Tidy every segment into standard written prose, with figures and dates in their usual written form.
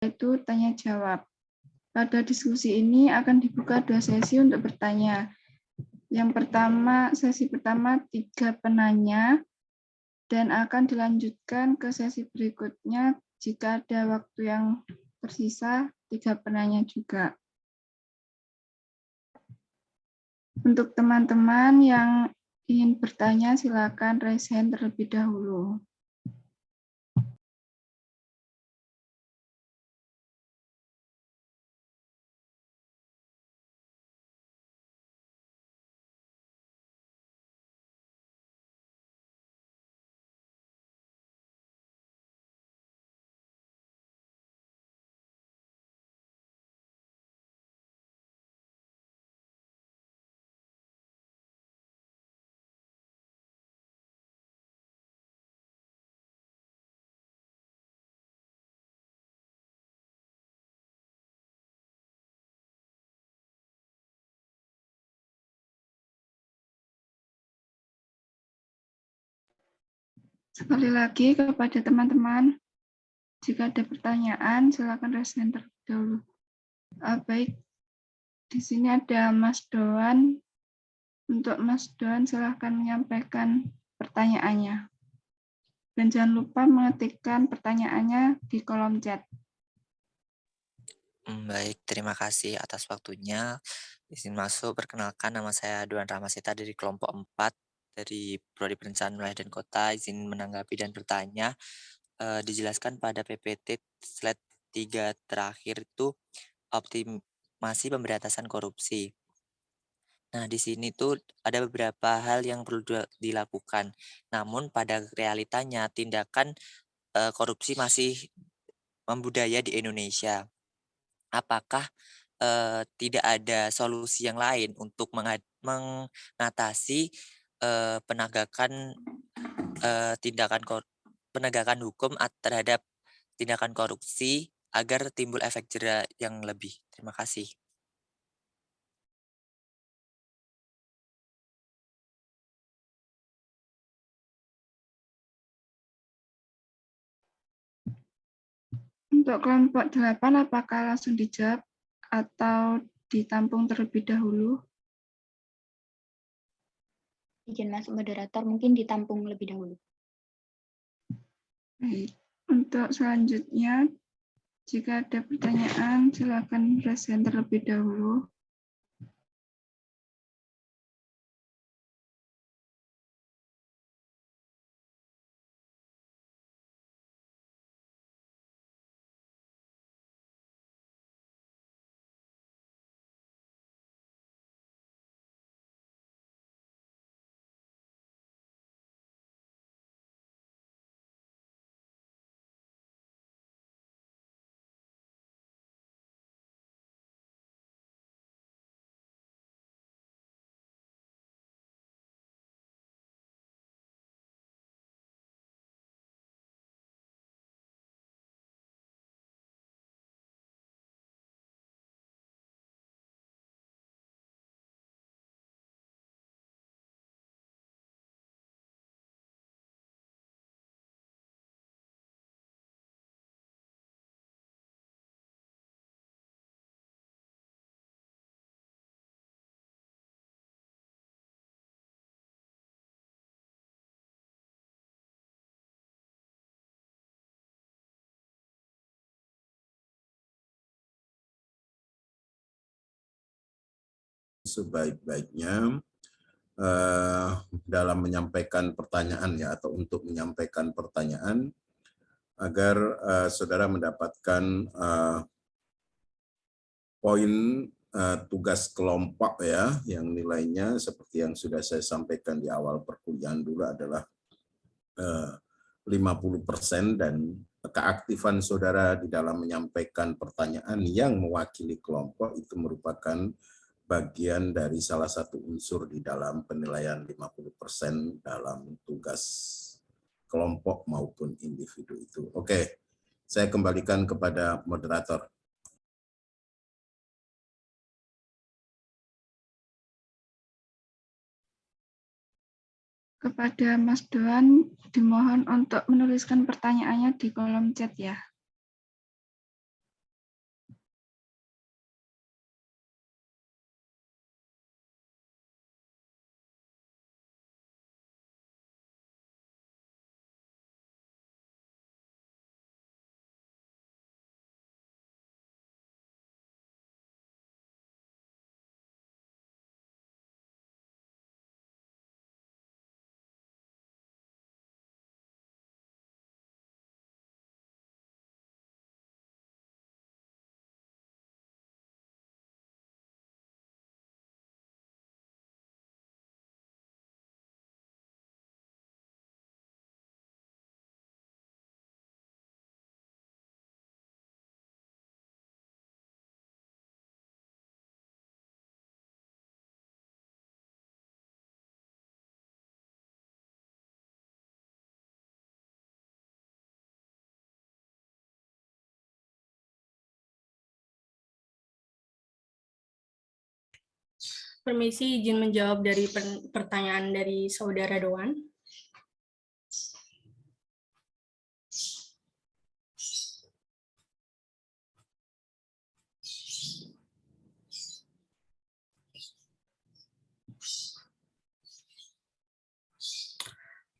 yaitu tanya jawab. Pada diskusi ini akan dibuka 2 sesi untuk bertanya. Yang pertama, sesi pertama 3 penanya, dan akan dilanjutkan ke sesi berikutnya jika ada waktu yang tersisa 3 penanya juga. Untuk teman-teman yang ingin bertanya, silakan raise hand terlebih dahulu. Sekali lagi kepada teman-teman, jika ada pertanyaan, silakan raise hand terlebih dahulu. Baik, di sini ada Mas Doan. Untuk Mas Doan, silakan menyampaikan pertanyaannya. Dan jangan lupa mengetikkan pertanyaannya di kolom chat. Baik, terima kasih atas waktunya. Izin masuk, perkenalkan nama saya Doan Rahmasita dari kelompok 4 dari Prodi Perencanaan Wilayah dan Kota. Izin menanggapi dan bertanya. Dijelaskan pada PPT slide 3 terakhir itu optimasi pemberantasan korupsi. Nah, di sini tuh ada beberapa hal yang perlu dilakukan. Namun pada realitanya tindakan korupsi masih membudaya di Indonesia. Apakah tidak ada solusi yang lain untuk mengatasi penegakan penegakan hukum terhadap tindakan korupsi agar timbul efek jera yang lebih? Terima kasih. Untuk kelompok 8, apakah langsung dijawab atau ditampung terlebih dahulu? Izin masuk moderator, mungkin ditampung lebih dahulu. Baik. Untuk selanjutnya, jika ada pertanyaan, silakan raise hand terlebih dahulu. Sebaik-baiknya dalam menyampaikan pertanyaan ya, atau untuk menyampaikan pertanyaan agar saudara mendapatkan poin tugas kelompok ya, yang nilainya seperti yang sudah saya sampaikan di awal perkuliahan dulu adalah 50%, dan keaktifan saudara di dalam menyampaikan pertanyaan yang mewakili kelompok itu merupakan bagian dari salah satu unsur di dalam penilaian 50% dalam tugas kelompok maupun individu itu. Oke, saya kembalikan kepada moderator. Kepada Mas Doan, dimohon untuk menuliskan pertanyaannya di kolom chat ya. Permisi izin menjawab dari pertanyaan dari Saudara Doan.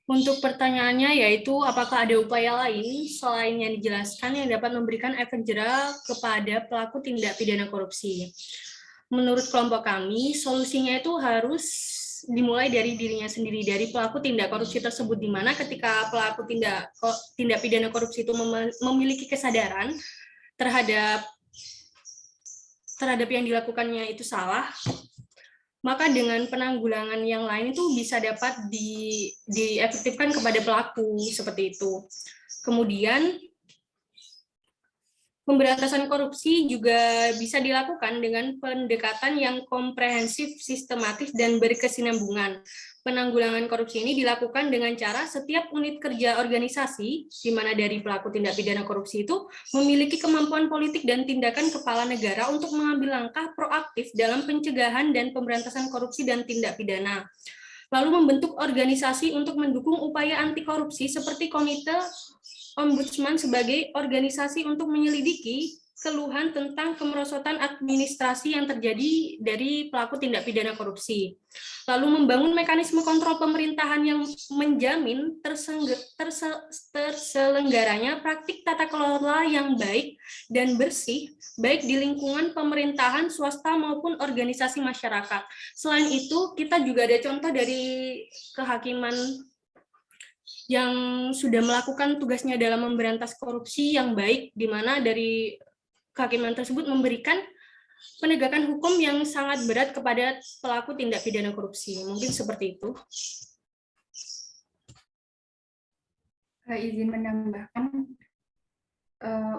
Untuk pertanyaannya yaitu apakah ada upaya lain selain yang dijelaskan yang dapat memberikan efek jera kepada pelaku tindak pidana korupsi. Menurut kelompok kami, solusinya itu harus dimulai dari dirinya sendiri, dari pelaku tindak korupsi tersebut, di mana ketika pelaku tindak pidana korupsi itu memiliki kesadaran terhadap yang dilakukannya itu salah, maka dengan penanggulangan yang lain itu bisa dapat diefektifkan kepada pelaku seperti itu. Kemudian pemberantasan korupsi juga bisa dilakukan dengan pendekatan yang komprehensif, sistematis, dan berkesinambungan. Penanggulangan korupsi ini dilakukan dengan cara setiap unit kerja organisasi, di mana dari pelaku tindak pidana korupsi itu memiliki kemampuan politik dan tindakan kepala negara untuk mengambil langkah proaktif dalam pencegahan dan pemberantasan korupsi dan tindak pidana. Lalu membentuk organisasi untuk mendukung upaya anti korupsi seperti Komite Ombudsman sebagai organisasi untuk menyelidiki keluhan tentang kemerosotan administrasi yang terjadi dari pelaku tindak pidana korupsi. Lalu membangun mekanisme kontrol pemerintahan yang menjamin terselenggaranya praktik tata kelola yang baik dan bersih, baik di lingkungan pemerintahan, swasta maupun organisasi masyarakat. Selain itu, kita juga ada contoh dari kehakiman yang sudah melakukan tugasnya dalam memberantas korupsi yang baik, di mana dari kehakiman tersebut memberikan penegakan hukum yang sangat berat kepada pelaku tindak pidana korupsi. Mungkin seperti itu. Izin menambahkan,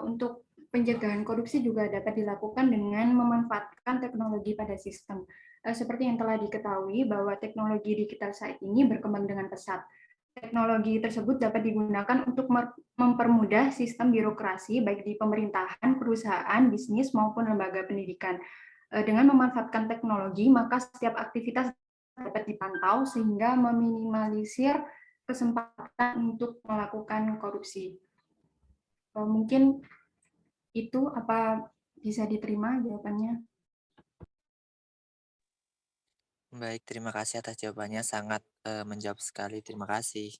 untuk pencegahan korupsi juga dapat dilakukan dengan memanfaatkan teknologi pada sistem. Seperti yang telah diketahui bahwa teknologi digital saat ini berkembang dengan pesat. Teknologi tersebut dapat digunakan untuk mempermudah sistem birokrasi baik di pemerintahan, perusahaan, bisnis, maupun lembaga pendidikan. Dengan memanfaatkan teknologi, maka setiap aktivitas dapat dipantau sehingga meminimalisir kesempatan untuk melakukan korupsi. Mungkin itu apa bisa diterima jawabannya? Baik, terima kasih atas jawabannya, sangat menjawab sekali. Terima kasih.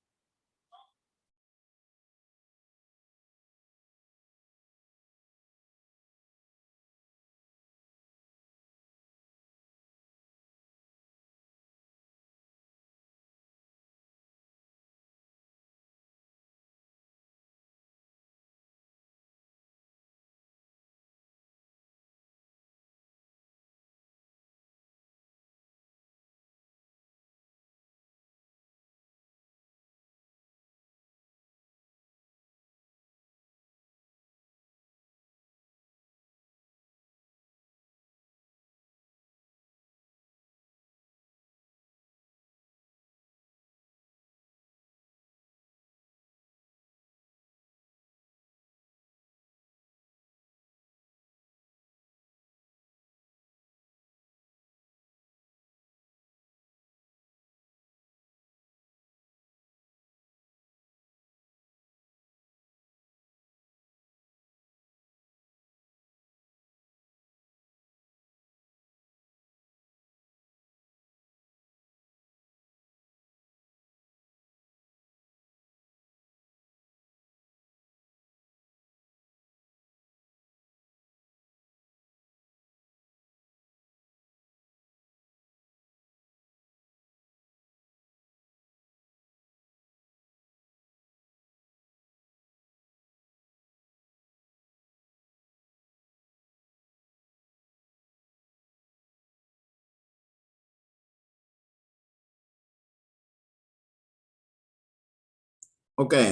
Oke,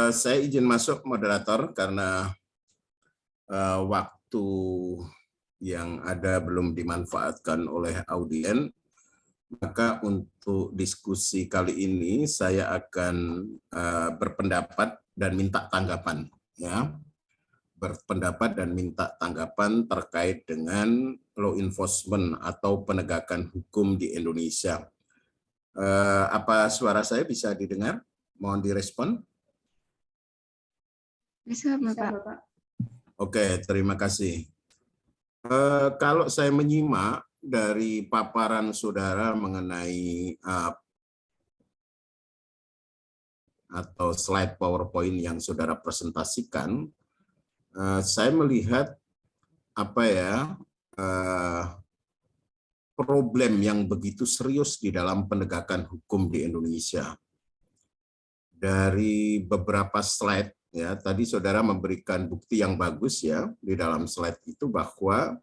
saya izin masuk moderator karena waktu yang ada belum dimanfaatkan oleh audien. Maka untuk diskusi kali ini saya akan berpendapat dan minta tanggapan. Ya, berpendapat dan minta tanggapan terkait dengan law enforcement atau penegakan hukum di Indonesia. Apa suara saya bisa didengar? Mohon direspon. Bisa, Bisa, Bapak. Bapak. Oke, terima kasih. Kalau saya menyimak dari paparan saudara mengenai atau slide PowerPoint yang saudara presentasikan, saya melihat problem yang begitu serius di dalam penegakan hukum di Indonesia. Dari beberapa slide, ya, tadi saudara memberikan bukti yang bagus ya di dalam slide itu bahwa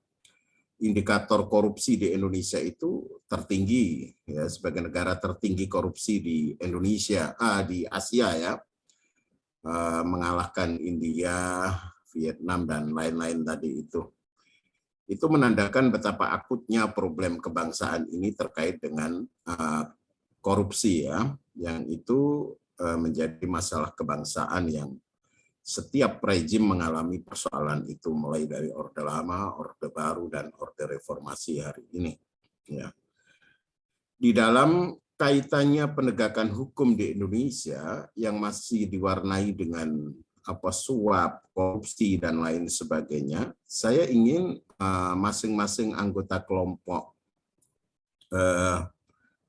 indikator korupsi di Indonesia itu tertinggi, ya, sebagai negara tertinggi korupsi di Indonesia, di Asia ya, mengalahkan India, Vietnam dan lain-lain tadi itu. Itu menandakan betapa akutnya problem kebangsaan ini terkait dengan korupsi ya, yang itu menjadi masalah kebangsaan yang setiap rejim mengalami persoalan itu, mulai dari Orde Lama, Orde Baru, dan Orde Reformasi hari ini. Ya. Di dalam kaitannya penegakan hukum di Indonesia yang masih diwarnai dengan suap, korupsi, dan lain sebagainya, saya ingin masing-masing anggota kelompok 8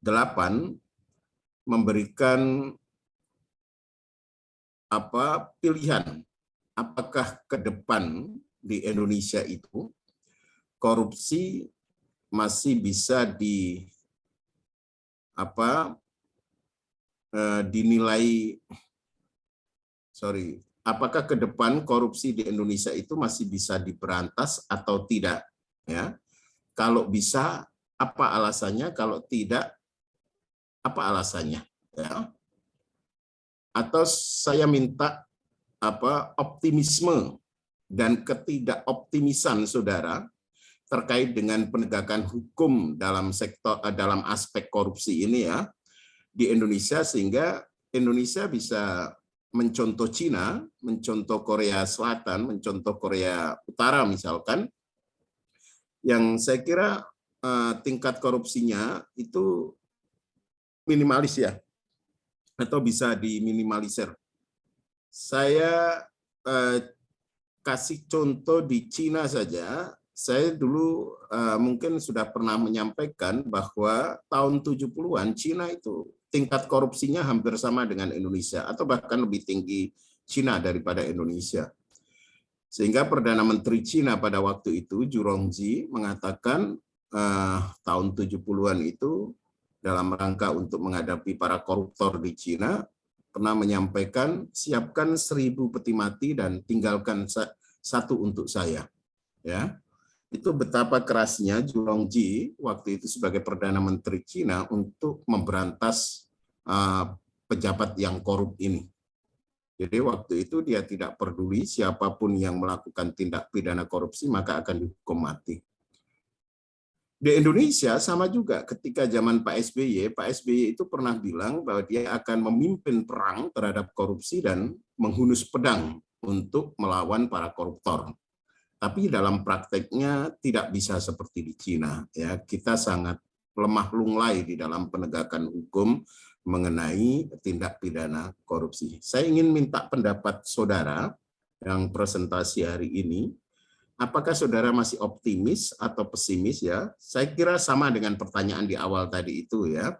memberikan pilihan apakah ke depan di Indonesia itu korupsi masih bisa dinilai apakah ke depan korupsi di Indonesia itu masih bisa diberantas atau tidak, ya. Kalau bisa apa alasannya, kalau tidak apa alasannya, ya. Atau saya minta optimisme dan ketidakoptimisan saudara terkait dengan penegakan hukum dalam dalam aspek korupsi ini ya di Indonesia, sehingga Indonesia bisa mencontoh Cina, mencontoh Korea Selatan, mencontoh Korea Utara misalkan, yang saya kira tingkat korupsinya itu minimalis ya, atau bisa diminimalisir. Saya kasih contoh di Cina saja. Saya dulu mungkin sudah pernah menyampaikan bahwa tahun 70-an Cina itu tingkat korupsinya hampir sama dengan Indonesia, atau bahkan lebih tinggi Cina daripada Indonesia. Sehingga Perdana Menteri Cina pada waktu itu, Zhu Rongji, mengatakan tahun 70-an itu dalam rangka untuk menghadapi para koruptor di Cina, pernah menyampaikan, siapkan 1000 peti mati dan tinggalkan 1 untuk saya. Ya, itu betapa kerasnya Zhu Rongji waktu itu sebagai Perdana Menteri Cina untuk memberantas pejabat yang korup ini. Jadi waktu itu dia tidak peduli siapapun yang melakukan tindak pidana korupsi maka akan dihukum mati. Di Indonesia sama juga, ketika zaman Pak SBY itu pernah bilang bahwa dia akan memimpin perang terhadap korupsi dan menghunus pedang untuk melawan para koruptor. Tapi dalam prakteknya tidak bisa seperti di Cina. Ya, kita sangat lemah lunglai di dalam penegakan hukum mengenai tindak pidana korupsi. Saya ingin minta pendapat saudara yang presentasi hari ini. Apakah saudara masih optimis atau pesimis ya? Saya kira sama dengan pertanyaan di awal tadi itu ya.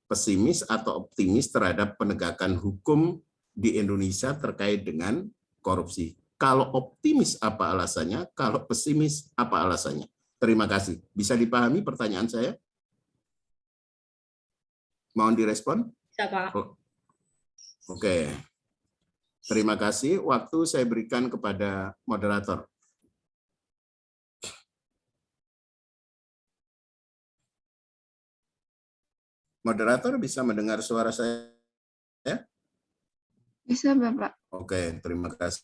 Pesimis atau optimis terhadap penegakan hukum di Indonesia terkait dengan korupsi. Kalau optimis apa alasannya? Kalau pesimis apa alasannya? Terima kasih. Bisa dipahami pertanyaan saya? Mohon direspon? Bisa, Pak. Oke. Terima kasih. Waktu saya berikan kepada moderator. Moderator bisa mendengar suara saya? Bisa, Bapak. Oke, terima kasih.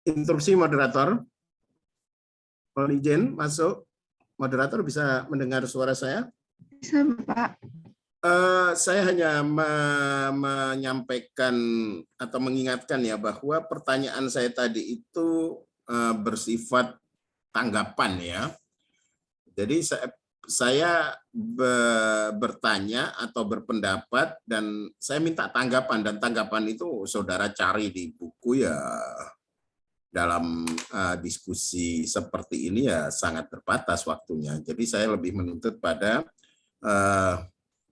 Interupsi moderator. Mohon izin masuk. Moderator bisa mendengar suara saya? Bisa, Bapak. Saya hanya menyampaikan atau mengingatkan ya bahwa pertanyaan saya tadi itu bersifat tanggapan ya. Jadi saya bertanya atau berpendapat dan saya minta tanggapan, dan tanggapan itu saudara cari di buku ya. Dalam diskusi seperti ini ya sangat terbatas waktunya. Jadi saya lebih menuntut pada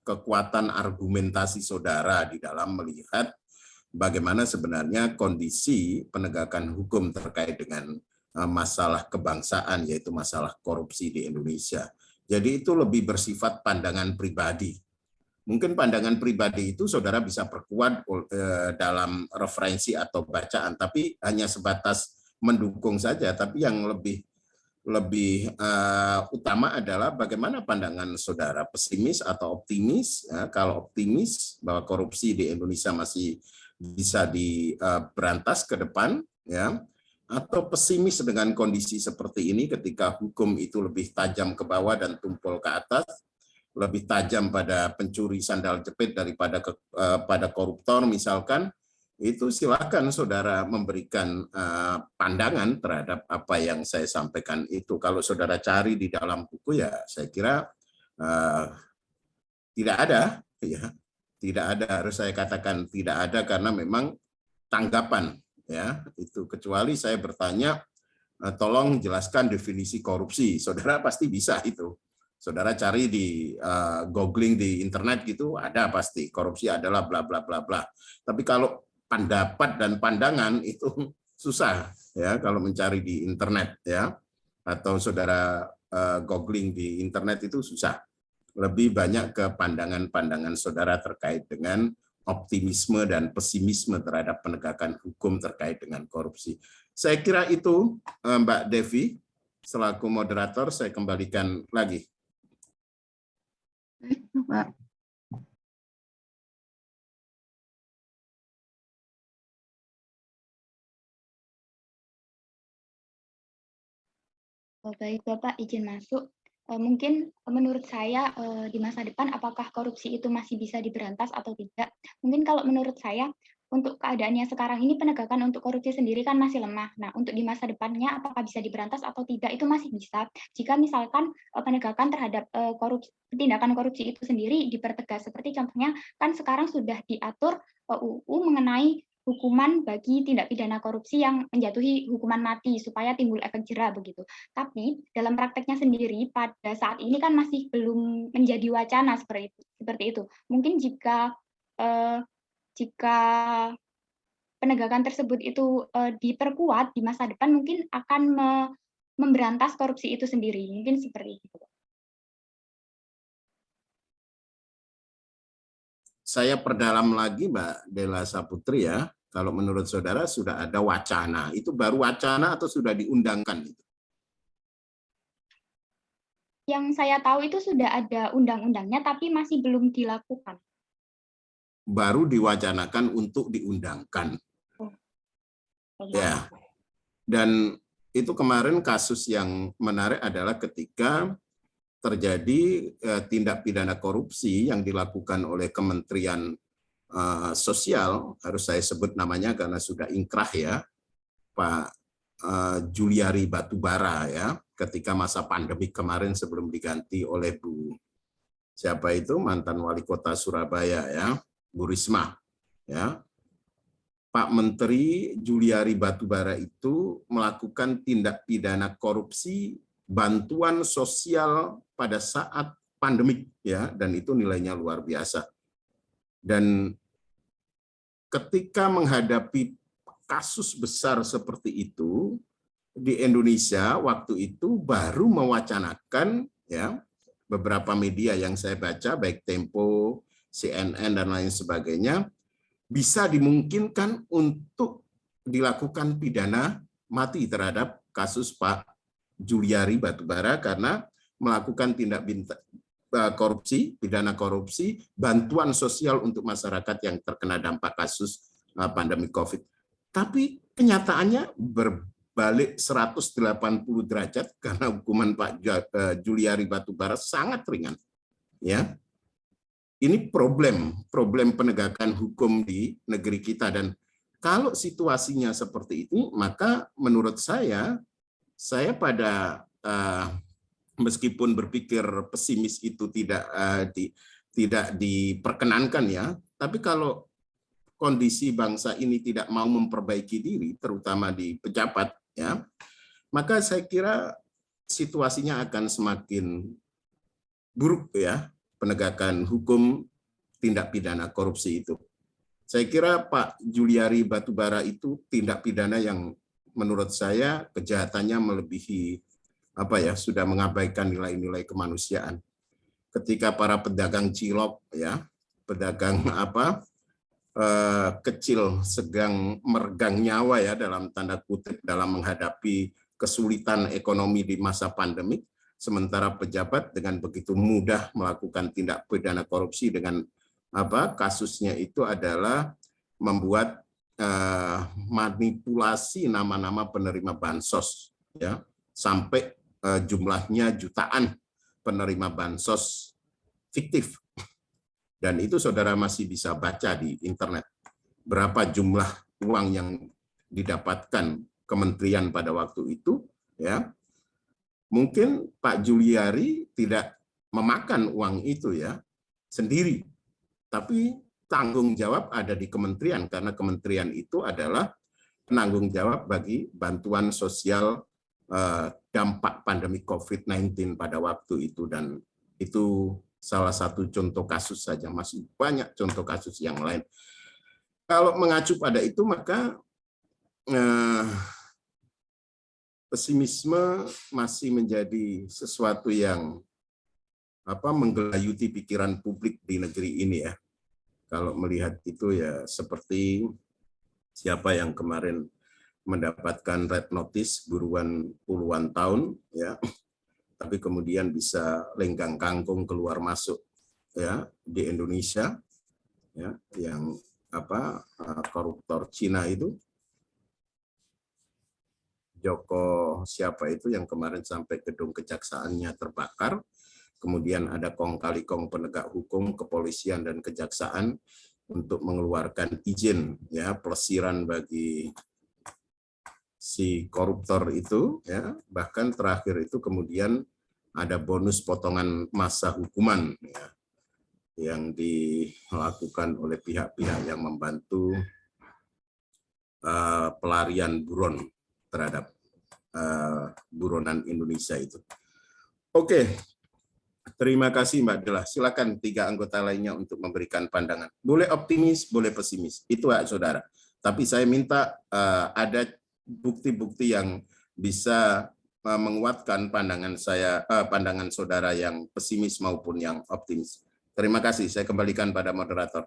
kekuatan argumentasi saudara di dalam melihat bagaimana sebenarnya kondisi penegakan hukum terkait dengan masalah kebangsaan, yaitu masalah korupsi di Indonesia. Jadi itu lebih bersifat pandangan pribadi. Mungkin pandangan pribadi itu saudara bisa perkuat dalam referensi atau bacaan, tapi hanya sebatas mendukung saja. Tapi yang lebih utama adalah bagaimana pandangan saudara, pesimis atau optimis. Ya, kalau optimis bahwa korupsi di Indonesia masih bisa diberantas ke depan, ya, atau pesimis dengan kondisi seperti ini ketika hukum itu lebih tajam ke bawah dan tumpul ke atas, lebih tajam pada pencuri sandal jepit daripada pada koruptor misalkan, itu silakan saudara memberikan pandangan terhadap apa yang saya sampaikan itu. Kalau saudara cari di dalam buku ya saya kira tidak ada, ya tidak ada, harus saya katakan tidak ada karena memang tanggapan ya itu, kecuali saya bertanya tolong jelaskan definisi korupsi, saudara pasti bisa itu. Saudara cari di googling di internet gitu, ada pasti korupsi adalah bla bla bla bla. Tapi kalau pendapat dan pandangan itu susah ya kalau mencari di internet ya, atau saudara googling di internet itu susah. Lebih banyak ke pandangan-pandangan saudara terkait dengan optimisme dan pesimisme terhadap penegakan hukum terkait dengan korupsi. Saya kira itu Mbak Devi, selaku moderator saya kembalikan lagi. Baik, Bapak. Baik, Bapak, izin masuk. Mungkin menurut saya di masa depan apakah korupsi itu masih bisa diberantas atau tidak? Mungkin kalau menurut saya untuk keadaannya sekarang ini penegakan untuk korupsi sendiri kan masih lemah. Nah, untuk di masa depannya apakah bisa diberantas atau tidak itu masih bisa. Jika misalkan penegakan terhadap tindakan korupsi itu sendiri dipertegas. Seperti contohnya kan sekarang sudah diatur UU mengenai hukuman bagi tindak pidana korupsi yang menjatuhi hukuman mati supaya timbul efek jera begitu. Tapi dalam prakteknya sendiri pada saat ini kan masih belum menjadi wacana seperti itu. Mungkin jika penegakan tersebut itu diperkuat di masa depan mungkin akan memberantas korupsi itu sendiri. Mungkin seperti itu. Saya perdalam lagi Mbak Dela Saputri ya. Kalau menurut saudara sudah ada wacana, itu baru wacana atau sudah diundangkan? Yang saya tahu itu sudah ada undang-undangnya, tapi masih belum dilakukan. Baru diwacanakan untuk diundangkan. Ya. Dan itu kemarin kasus yang menarik adalah ketika terjadi tindak pidana korupsi yang dilakukan oleh Kementerian Sosial, harus saya sebut namanya karena sudah ingkrah ya, Pak Juliari Batubara ya, ketika masa pandemi kemarin sebelum diganti oleh Bu siapa itu mantan wali kota Surabaya ya, Bu Risma ya. Pak Menteri Juliari Batubara itu melakukan tindak pidana korupsi bantuan sosial pada saat pandemik ya, dan itu nilainya luar biasa. Dan ketika menghadapi kasus besar seperti itu di Indonesia waktu itu baru mewacanakan ya, beberapa media yang saya baca baik Tempo, CNN dan lain sebagainya bisa dimungkinkan untuk dilakukan pidana mati terhadap kasus Pak Juliari Batubara karena melakukan tindak korupsi, pidana korupsi, bantuan sosial untuk masyarakat yang terkena dampak kasus pandemi COVID. Tapi Kenyataannya berbalik 180 derajat karena hukuman Pak Juliari Batubara sangat ringan. Ya, ini problem penegakan hukum di negeri kita, dan kalau situasinya seperti itu, maka menurut saya pada meskipun berpikir pesimis itu tidak diperkenankan ya, tapi kalau kondisi bangsa ini tidak mau memperbaiki diri, terutama di pejabat, ya, maka saya kira situasinya akan semakin buruk ya, penegakan hukum tindak pidana korupsi itu. Saya kira Pak Juliari Batubara itu tindak pidana yang menurut saya kejahatannya melebihi sudah mengabaikan nilai-nilai kemanusiaan. Ketika para pedagang cilok ya, pedagang kecil sedang meregang nyawa ya dalam tanda kutip dalam menghadapi kesulitan ekonomi di masa pandemik, sementara pejabat dengan begitu mudah melakukan tindak pidana korupsi dengan kasusnya itu adalah membuat manipulasi nama-nama penerima bansos ya, sampai jumlahnya jutaan penerima bansos fiktif. Dan itu saudara masih bisa baca di internet berapa jumlah uang yang didapatkan kementerian pada waktu itu ya. Mungkin Pak Juliari tidak memakan uang itu ya sendiri, tapi tanggung jawab ada di kementerian, karena kementerian itu adalah penanggung jawab bagi bantuan sosial dampak pandemi COVID-19 pada waktu itu, dan itu salah satu contoh kasus saja, masih banyak contoh kasus yang lain. Kalau mengacu pada itu, maka pesimisme masih menjadi sesuatu yang menggelayuti pikiran publik di negeri ini ya. Kalau melihat itu ya seperti siapa yang kemarin mendapatkan red notice buruan puluhan tahun ya, tapi kemudian bisa lenggang kangkung keluar masuk ya di Indonesia ya, yang koruptor Cina itu, Joko siapa itu yang kemarin sampai gedung kejaksaannya terbakar. Kemudian ada kong kali kong penegak hukum, kepolisian dan kejaksaan untuk mengeluarkan izin ya pelesiran bagi si koruptor itu ya. Bahkan terakhir itu kemudian ada bonus potongan masa hukuman ya, yang dilakukan oleh pihak-pihak yang membantu pelarian buron terhadap buronan Indonesia itu. Oke. Terima kasih Mbak Dela. Silakan 3 anggota lainnya untuk memberikan pandangan. Boleh optimis, boleh pesimis. Itu hak saudara. Tapi saya minta ada bukti-bukti yang bisa menguatkan pandangan pandangan saudara yang pesimis maupun yang optimis. Terima kasih. Saya kembalikan pada moderator.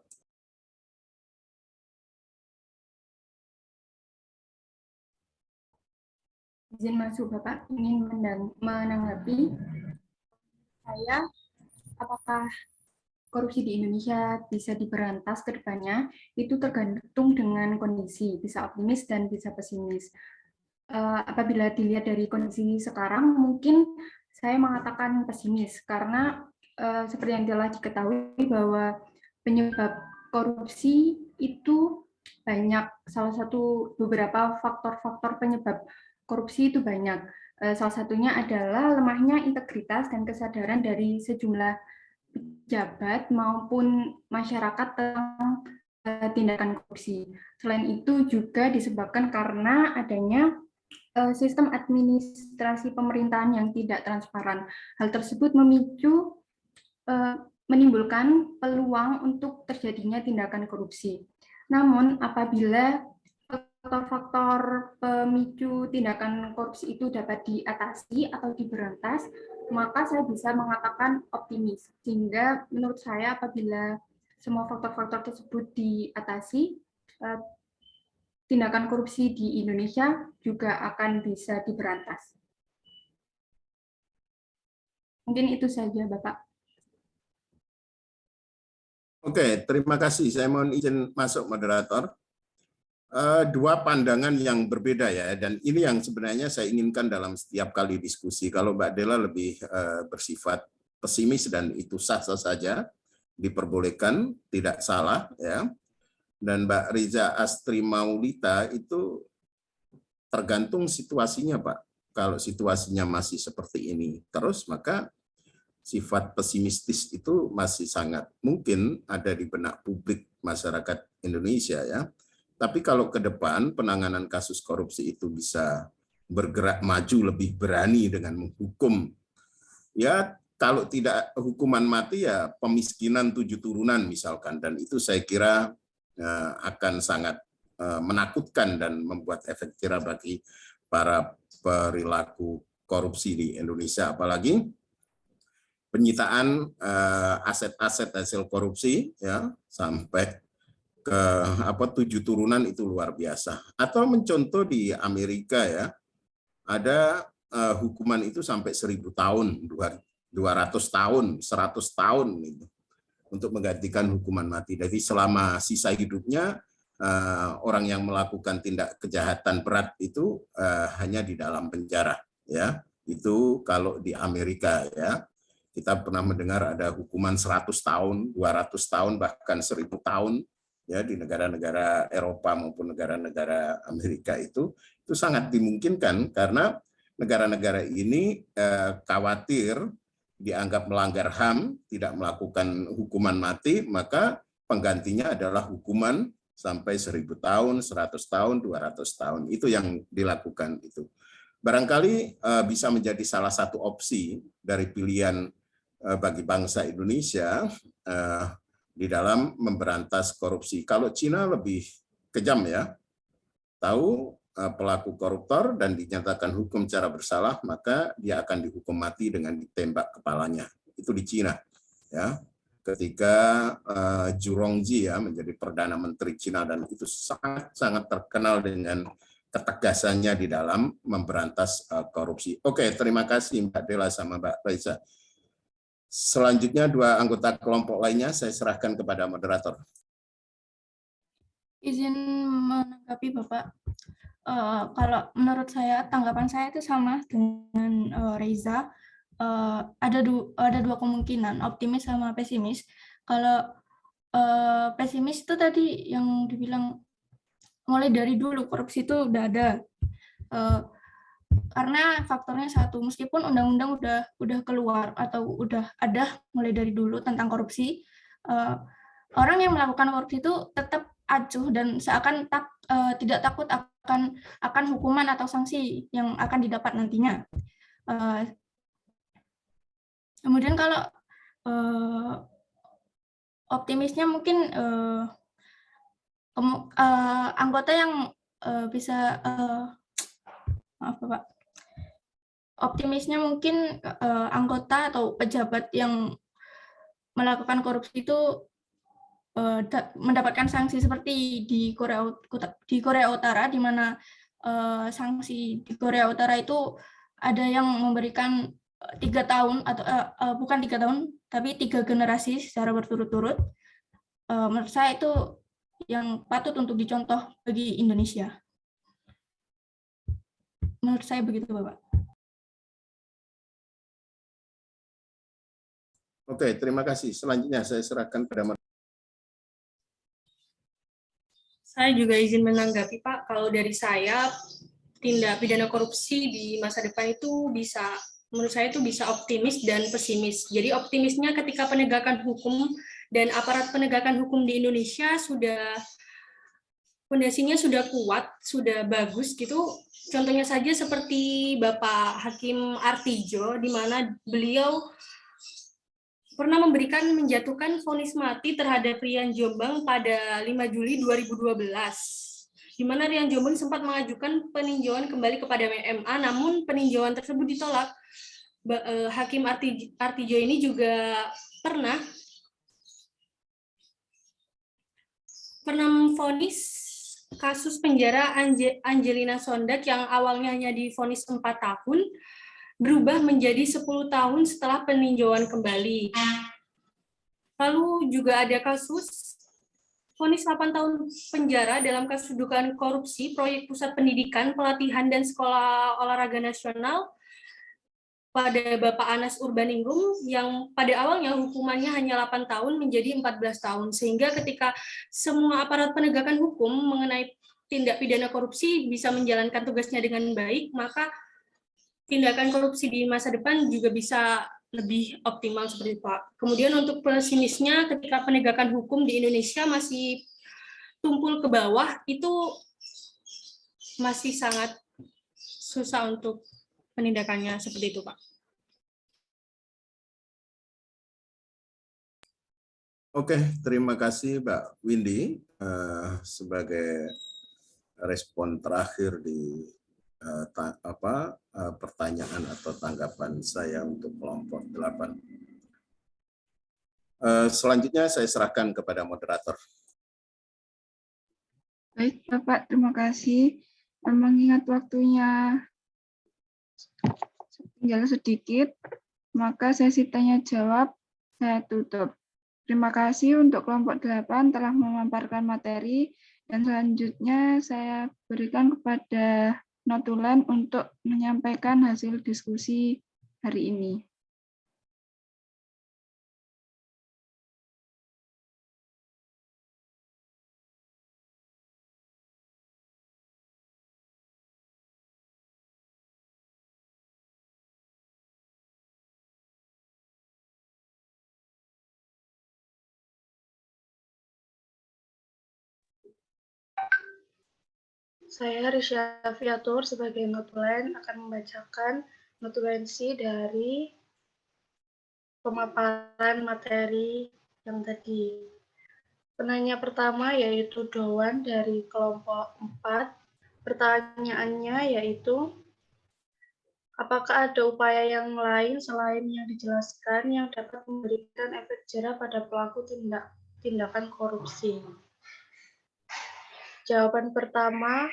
Izin masuk Bapak, ingin menanggapi saya, apakah korupsi di Indonesia bisa diberantas ke depannya, itu tergantung dengan kondisi, bisa optimis dan bisa pesimis. Apabila dilihat dari kondisi sekarang, mungkin saya mengatakan pesimis, karena seperti yang telah diketahui bahwa penyebab korupsi itu banyak, beberapa faktor-faktor penyebab korupsi itu banyak. Salah satunya adalah lemahnya integritas dan kesadaran dari sejumlah pejabat maupun masyarakat tentang tindakan korupsi. Selain itu juga disebabkan karena adanya sistem administrasi pemerintahan yang tidak transparan. Hal tersebut menimbulkan peluang untuk terjadinya tindakan korupsi. Namun apabila faktor-faktor pemicu tindakan korupsi itu dapat diatasi atau diberantas, maka saya bisa mengatakan optimis. Sehingga menurut saya apabila semua faktor-faktor tersebut diatasi, tindakan korupsi di Indonesia juga akan bisa diberantas. Mungkin itu saja, Bapak. Oke, terima kasih. Saya mohon izin masuk moderator. Dua pandangan yang berbeda ya, dan ini yang sebenarnya saya inginkan dalam setiap kali diskusi. Kalau Mbak Dela lebih bersifat pesimis dan itu sah-sah saja, diperbolehkan, tidak salah ya. Dan Mbak Riza Astri Maulita itu tergantung situasinya, Pak. Kalau situasinya masih seperti ini terus, maka sifat pesimistis itu masih sangat mungkin ada di benak publik masyarakat Indonesia ya. Tapi kalau ke depan penanganan kasus korupsi itu bisa bergerak maju lebih berani dengan menghukum, ya kalau tidak hukuman mati ya pemiskinan 7 turunan misalkan, dan itu saya kira akan sangat menakutkan dan membuat efek jerah bagi para perilaku korupsi di Indonesia, apalagi penyitaan aset-aset hasil korupsi ya sampai ke 7 turunan itu luar biasa. Atau mencontoh di Amerika ya, ada hukuman itu sampai 1000 tahun, 200 tahun, 100 tahun gitu, untuk menggantikan hukuman mati. Jadi selama sisa hidupnya orang yang melakukan tindak kejahatan berat itu hanya di dalam penjara ya. Itu kalau di Amerika ya. Kita pernah mendengar ada hukuman 100 tahun, 200 tahun, bahkan 1000 tahun ya di negara-negara Eropa maupun negara-negara Amerika itu sangat dimungkinkan karena negara-negara ini khawatir dianggap melanggar HAM, tidak melakukan hukuman mati, maka penggantinya adalah hukuman sampai 1000 tahun, 100 tahun, 200 tahun. Itu yang dilakukan itu. Barangkali bisa menjadi salah satu opsi dari pilihan bagi bangsa Indonesia di dalam memberantas korupsi. Kalau Cina lebih kejam ya, tahu pelaku koruptor dan dinyatakan hukum secara bersalah, maka dia akan dihukum mati dengan ditembak kepalanya. Itu di Cina ya. Ketika Zhu Rongji ya menjadi Perdana Menteri Cina, dan itu sangat terkenal dengan ketegasannya di dalam memberantas korupsi. Oke, terima kasih Mbak Dela sama Mbak Reza. Selanjutnya 2 anggota kelompok lainnya saya serahkan kepada moderator. Izin menanggapi Bapak. Kalau menurut saya, tanggapan saya itu sama dengan Reza. Ada dua kemungkinan, optimis sama pesimis. Kalau pesimis itu tadi yang dibilang mulai dari dulu korupsi itu udah ada. Karena faktornya satu, meskipun undang-undang udah keluar atau udah ada mulai dari dulu tentang korupsi, orang yang melakukan korupsi itu tetap acuh dan seakan tidak takut akan hukuman atau sanksi yang akan didapat nantinya. Kemudian kalau optimisnya mungkin anggota yang bisa maaf Bapak, optimisnya mungkin anggota atau pejabat yang melakukan korupsi itu mendapatkan sanksi seperti di Korea Utara, di mana sanksi di Korea Utara itu ada yang memberikan 3 tahun atau bukan 3 tahun tapi 3 generasi secara berturut-turut. Menurut saya itu yang patut untuk dicontoh bagi Indonesia. Menurut saya begitu, Bapak. Oke, terima kasih. Selanjutnya saya serahkan pada Saya juga izin menanggapi, Pak. Kalau dari saya, tindak pidana korupsi di masa depan itu bisa, menurut saya itu bisa optimis dan pesimis. Jadi optimisnya ketika penegakan hukum dan aparat penegakan hukum di Indonesia fondasinya sudah kuat, sudah bagus gitu. Contohnya saja seperti Bapak Hakim Artijo, di mana beliau pernah menjatuhkan vonis mati terhadap Rian Jombang pada 5 Juli 2012, di mana Rian Jombang sempat mengajukan peninjauan kembali kepada MA, namun peninjauan tersebut ditolak. Hakim Artijo ini juga pernah memvonis kasus penjara Angelina Sondak yang awalnya hanya divonis 4 tahun, berubah menjadi 10 tahun setelah peninjauan kembali. Lalu juga ada kasus vonis 8 tahun penjara dalam kasus dugaan korupsi proyek pusat pendidikan, pelatihan, dan sekolah olahraga nasional pada Bapak Anas Urbaningrum yang pada awalnya hukumannya hanya 8 tahun menjadi 14 tahun. Sehingga ketika semua aparat penegakan hukum mengenai tindak pidana korupsi bisa menjalankan tugasnya dengan baik, maka tindakan korupsi di masa depan juga bisa lebih optimal seperti itu, Pak. Kemudian untuk pesimisnya ketika penegakan hukum di Indonesia masih tumpul ke bawah, itu masih sangat susah untuk penindakannya seperti itu, Pak. Oke, terima kasih Mbak Windy sebagai respon terakhir di pertanyaan atau tanggapan saya untuk kelompok 8. Selanjutnya saya serahkan kepada moderator. Baik, Bapak, terima kasih. Mengingat waktunya tinggal sedikit, maka sesi tanya jawab saya tutup. Terima kasih untuk kelompok 8 telah memaparkan materi, dan selanjutnya saya berikan kepada notulen untuk menyampaikan hasil diskusi hari ini. Saya Risha Fiatur sebagai notulen akan membacakan notulensi dari pemaparan materi yang tadi. Penanya pertama yaitu Doan dari kelompok 4. Pertanyaannya yaitu, apakah ada upaya yang lain selain yang dijelaskan yang dapat memberikan efek jera pada pelaku tindakan korupsi? Jawaban pertama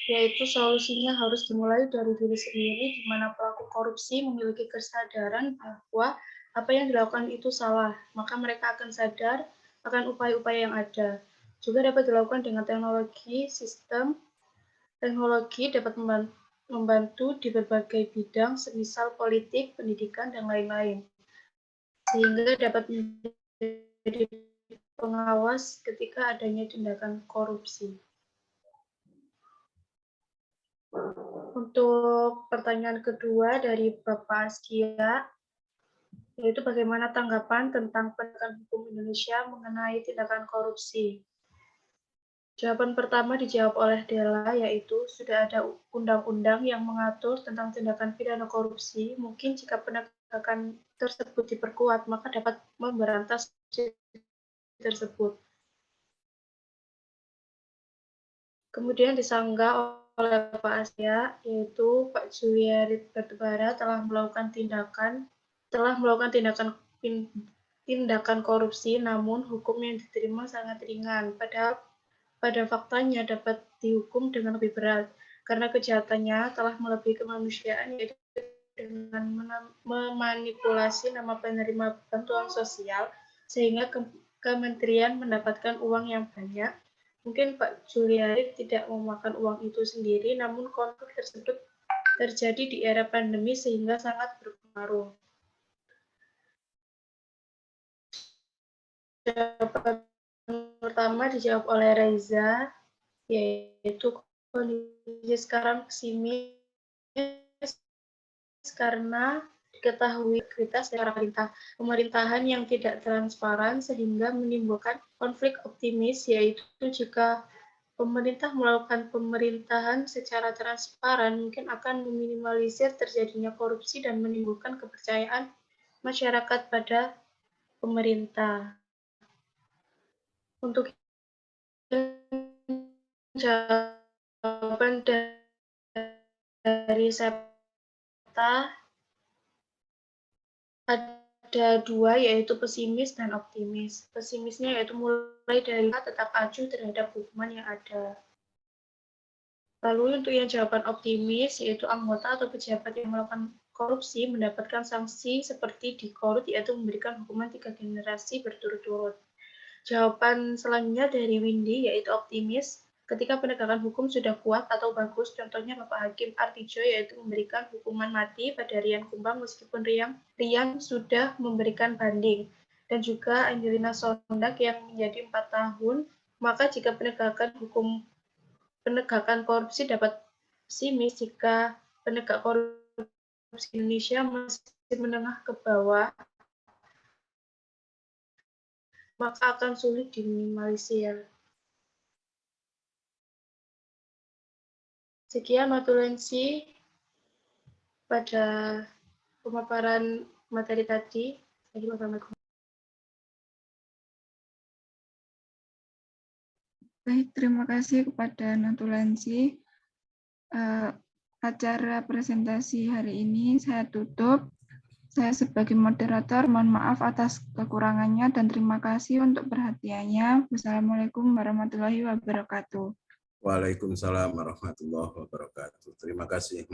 yaitu solusinya harus dimulai dari diri sendiri, di mana pelaku korupsi memiliki kesadaran bahwa apa yang dilakukan itu salah, maka mereka akan sadar akan upaya-upaya yang ada. Juga dapat dilakukan dengan teknologi, sistem teknologi dapat membantu di berbagai bidang, semisal politik, pendidikan, dan lain-lain, sehingga dapat menjadi pengawas ketika adanya tindakan korupsi. Untuk pertanyaan kedua dari Bapak Askia, yaitu bagaimana tanggapan tentang penegakan hukum Indonesia mengenai tindakan korupsi? Jawaban pertama dijawab oleh Della, yaitu sudah ada undang-undang yang mengatur tentang tindakan pidana korupsi. Mungkin jika penegakan tersebut diperkuat, maka dapat memberantas tersebut. Kemudian disanggah oleh Pak Asya, yaitu Pak Juliari Batubara telah melakukan tindakan korupsi, namun hukum yang diterima sangat ringan. Padahal pada faktanya dapat dihukum dengan lebih berat, karena kejahatannya telah melebihi kemanusiaan, yaitu dengan memanipulasi nama penerima bantuan sosial, sehingga kementerian mendapatkan uang yang banyak. Mungkin Pak Juliari tidak memakan uang itu sendiri, namun konflik tersebut terjadi di era pandemi sehingga sangat berpengaruh. Jawaban pertama dijawab oleh Reza, yaitu kondisi sekarang pesimis karena diketahui aktivitas dari pemerintahan yang tidak transparan sehingga menimbulkan konflik optimis, yaitu jika pemerintah melakukan pemerintahan secara transparan mungkin akan meminimalisir terjadinya korupsi dan menimbulkan kepercayaan masyarakat pada pemerintah. Untuk jawaban dari Septa ada dua, yaitu pesimis dan optimis. Pesimisnya yaitu mulai dari tetap acuh terhadap hukuman yang ada. Lalu untuk yang jawaban optimis, yaitu anggota atau pejabat yang melakukan korupsi mendapatkan sanksi seperti di Korut, yaitu memberikan hukuman 3 generasi berturut-turut. Jawaban selanjutnya dari Windy, yaitu optimis. Ketika penegakan hukum sudah kuat atau bagus, contohnya Bapak Hakim Artijo, yaitu memberikan hukuman mati pada Rian Kumbang meskipun Rian sudah memberikan banding. Dan juga Angelina Sondak yang menjadi 4 tahun, maka jika penegakan korupsi dapat pesimis, jika penegak korupsi Indonesia masih menengah ke bawah, maka akan sulit diminimalisir. Sekian notulensi pada pemaparan materi tadi. Wassalamualaikum. Baik, terima kasih kepada notulensi. Acara presentasi hari ini saya tutup. Saya sebagai moderator mohon maaf atas kekurangannya dan terima kasih untuk perhatiannya. Wassalamualaikum warahmatullahi wabarakatuh. Waalaikumsalam warahmatullahi wabarakatuh. Terima kasih.